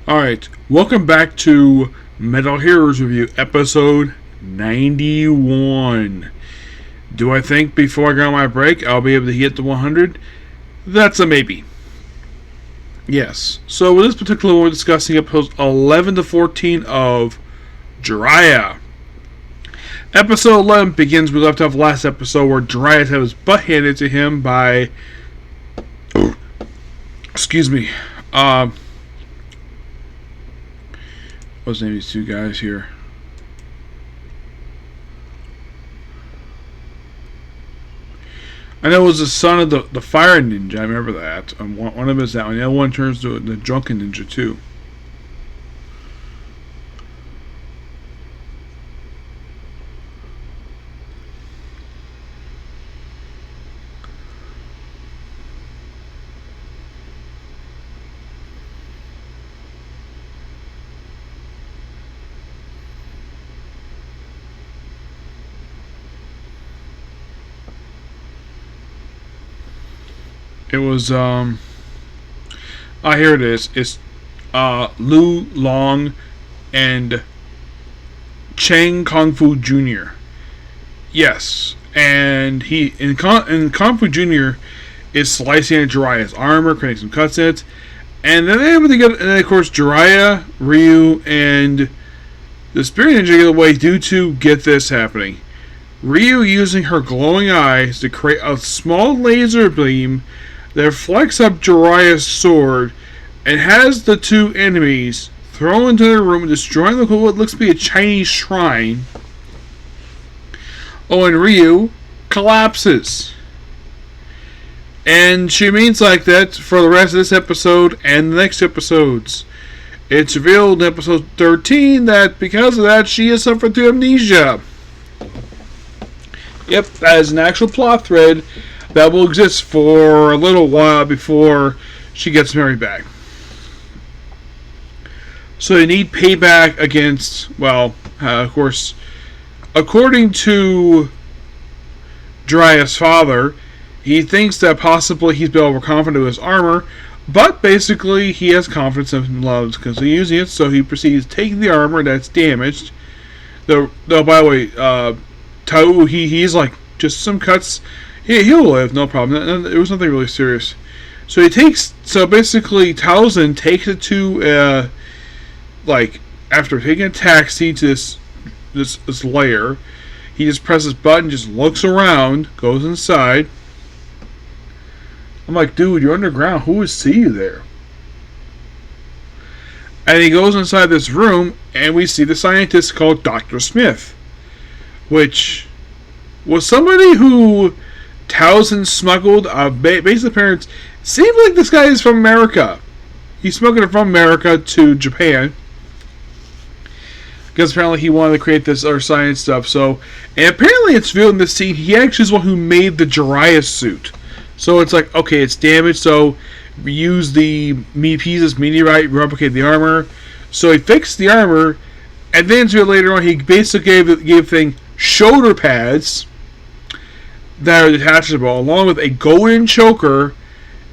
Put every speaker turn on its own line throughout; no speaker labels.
Alright, welcome back to Metal Heroes Review, episode 91. Do I think before I go on my break I'll be able to hit the 100? That's a maybe. Yes. So with this particular one, we're discussing episodes 11 to 14 of Jiraiya. Episode 11 begins where we left off last episode, where Jiraiya had his butt handed to him by... Excuse me. What's the name of these two guys here? I know it was the son of the fire ninja. I remember that. One of them is that one. The other one turns to the drunken ninja too. It was here it is. It's Lu Long and Chang Kung Fu Jr. Yes, and he in Kung Fu Jr. is slicing at Jiraiya's armor, creating some cuts in it, and then they're able to get. And then of course Jiraiya, Ryu, and the Spirit Ninja get away due to get this happening. Ryu using her glowing eyes to create a small laser beam that reflects up Jiraiya's sword and has the two enemies thrown into their room, destroying what looks to be a Chinese shrine. Oh, and Ryu collapses. And she remains like that for the rest of this episode and the next episodes. It's revealed in episode 13 that because of that, she has suffered through amnesia. Yep, that is an actual plot thread that will exist for a little while before she gets Mary back. So they need payback against, well, of course, according to Jiraiya's father, he thinks that possibly he's been overconfident with his armor, but basically he has confidence in himself because he's using it, so he proceeds to take the armor that's damaged. Though by the way, Tau, he's like, just some cuts. He'll live, no problem. It was nothing really serious. So basically Towson takes it to, after taking a taxi to this lair, he just presses a button, just looks around, goes inside. I'm like, dude, you're underground. Who would see you there? And he goes inside this room, and we see the scientist called Dr. Smith, which was somebody who Towson smuggled base appearance. Seems like this guy is from America. He smuggled it from America to Japan because apparently he wanted to create this other science stuff. So, and apparently it's revealed in this scene he actually is the one who made the Jiraiya suit. So it's like, okay, it's damaged, so we use the pieces meteorite, replicate the armor. So he fixed the armor, and then later on he basically gave thing shoulder pads that are detachable, along with a golden choker,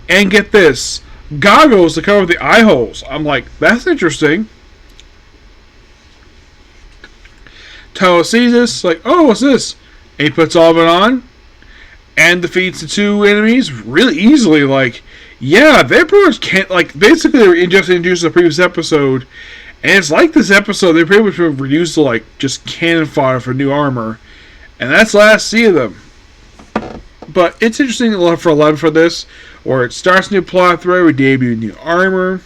and get this, goggles to cover the eye holes. I'm like, that's interesting. Tao sees this, like, oh, what's this? And he puts all of it on, and defeats the two enemies really easily. Like, yeah, they pretty much can't, like, basically they were just introduced in the previous episode, and it's like this episode, they pretty much were reduced to, like, just cannon fodder for new armor, and that's the last see of them. But it's interesting for 11 for this, where it starts a new plot thread, we debut new armor.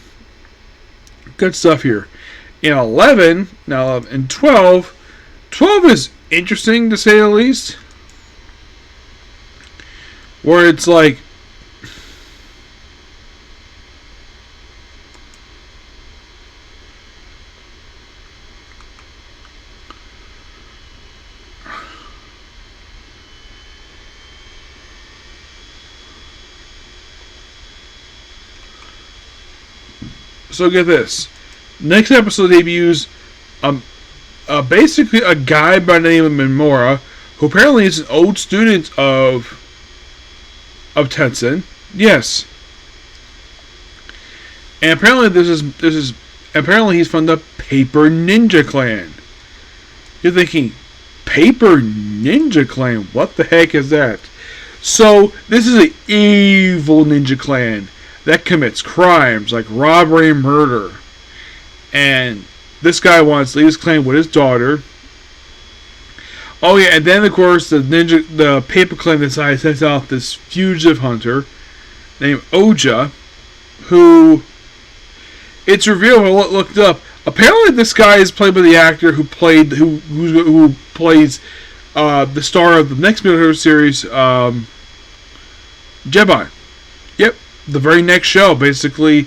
Good stuff here. In 11, now in 12 is interesting to say the least. Where it's like, so get this. Next episode debuts basically a guy by the name of Memora, who apparently is an old student of Tenzin. Yes. And apparently this is apparently he's from the Paper Ninja Clan. You're thinking, Paper Ninja Clan? What the heck is that? So, this is an evil ninja clan that commits crimes like robbery and murder. And this guy wants to leave his clan with his daughter. Oh yeah, and then of course the Paper Clan decides to send out this fugitive hunter named Oja, who it's revealed when I looked up. Apparently, this guy is played by the actor who plays the star of the next military series, Jedi. Yep, the very next show. Basically,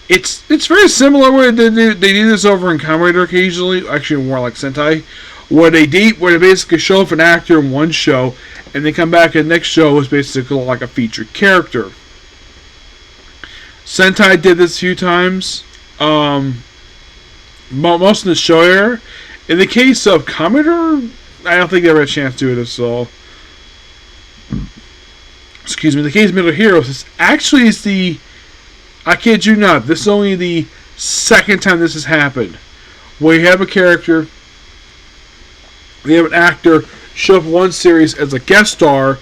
it's very similar. Where they do this over in Kamen Rider occasionally. Actually, more like Sentai, where they basically show off an actor in one show, and they come back and the next show is basically like a featured character. Sentai did this a few times. Most of the show era. In the case of Commodore, I don't think they ever had a chance to do this. So, excuse me. In the case of Middle Heroes, this actually is I kid you not, this is only the second time this has happened, where you have a character, you have an actor show up in one series as a guest star,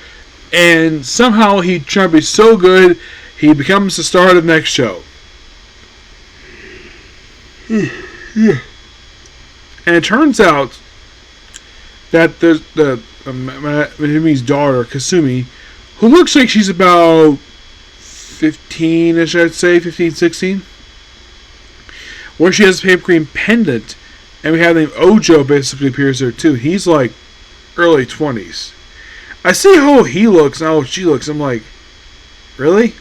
and somehow he tries to be so good, he becomes the star of the next show. Yeah. And it turns out that there's Mizumi's daughter, Kasumi, who looks like she's about 15-ish, I'd say, 15, 16, where she has a paper cream pendant, and we have the name Ojo basically appears there too. He's like early 20s. I see how he looks and how she looks. I'm like, really?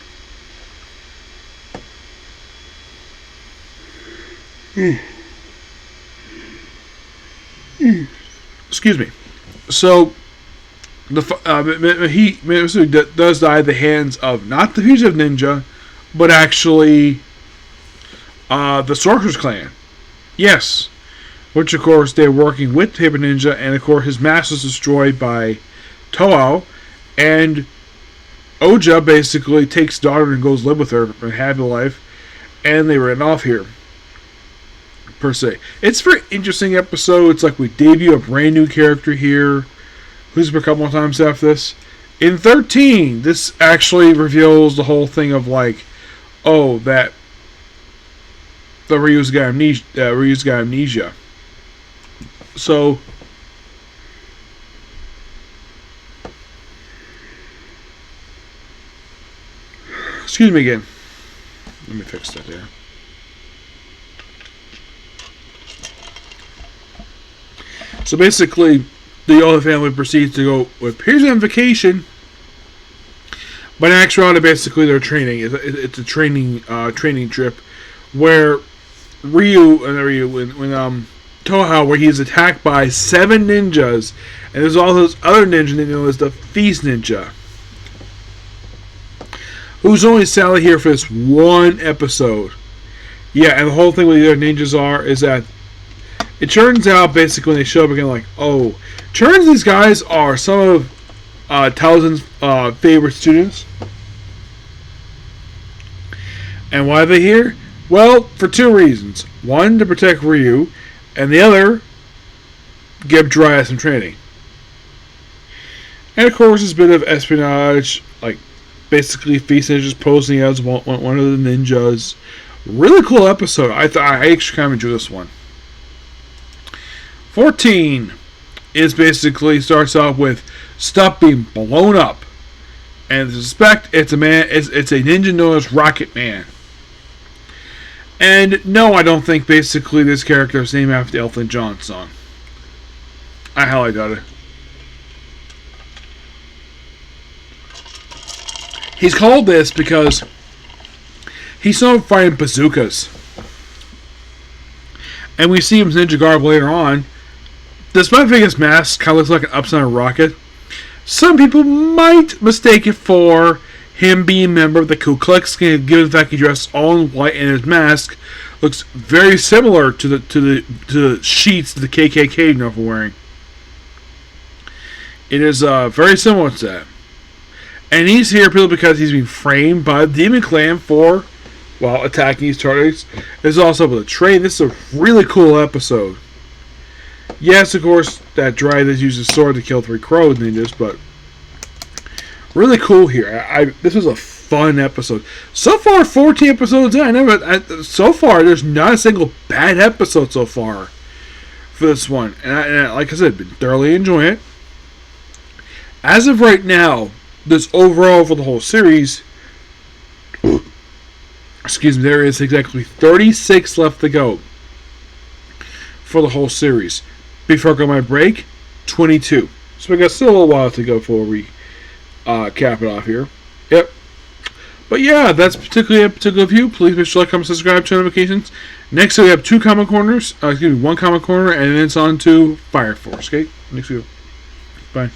Excuse me. So, he does die at the hands of not the fugitive ninja, but actually the Sorcerer's Clan. Yes. Which, of course, they're working with Paper Ninja, and, of course, his mask was destroyed by Toao, and Oja basically takes daughter and goes live with her for a happy life, and they ran off here. Per se. It's a very interesting episode. It's like we debut a brand new character here, who's been a couple of times after this. In 13, this actually reveals the whole thing of like, oh, that the Ryu's got amnesia. So, excuse me again. Let me fix that there. So basically, the Yoda family proceeds to go with here's on vacation, but in actuality, basically they're training. It's a training trip where when Toha, where he's attacked by 7 ninjas, and there's all those other ninjas. There's the Feast Ninja, who's only sadly here for this one episode. Yeah, and the whole thing with the other ninjas is that it turns out basically when they show up again, like, oh, turns these guys are some of Townsend's favorite students. And why are they here? Well, for 2 reasons. One, to protect Ryu, and the other, give Jiraiya some training. And of course, there's a bit of espionage, like basically Feast Ninjas posing as one of the ninjas. Really cool episode. I actually kind of enjoyed this one. 14 is basically starts out with stuff being blown up, and to suspect it's a ninja known as Rocket Man. And no, I don't think basically this character is named after the Elton John song. I highly doubt it. He's called this because he's known for fighting bazookas, and we see him in ninja garb later on. Despite having his mask kind of looks like an upside down rocket, some people might mistake it for him being a member of the Ku Klux Klan, given the fact he dressed all in white and his mask looks very similar to the sheets the KKK know for wearing. It is very similar to that. And he's here purely because he's being framed by the Demon Clan for while attacking these targets. There's also with a train. This is a really cool episode. Yes, of course, that Jiraiya that uses sword to kill 3 crow ninjas, but really cool here. This was a fun episode. So far, 14 episodes in. So far, there's not a single bad episode so far for this one. And like I said, I've been thoroughly enjoying it. As of right now, this overall for the whole series, excuse me, there is exactly 36 left to go for the whole series. Before I go my break, 22. So we got still a little while to go before we cap it off here. Yep. But yeah, that's particularly a particular view. Please make sure to like, comment, subscribe, turn notifications. Next we have 2 comment corners. 1 comment corner, and then it's on to Fire Force. Okay? Next video. Bye.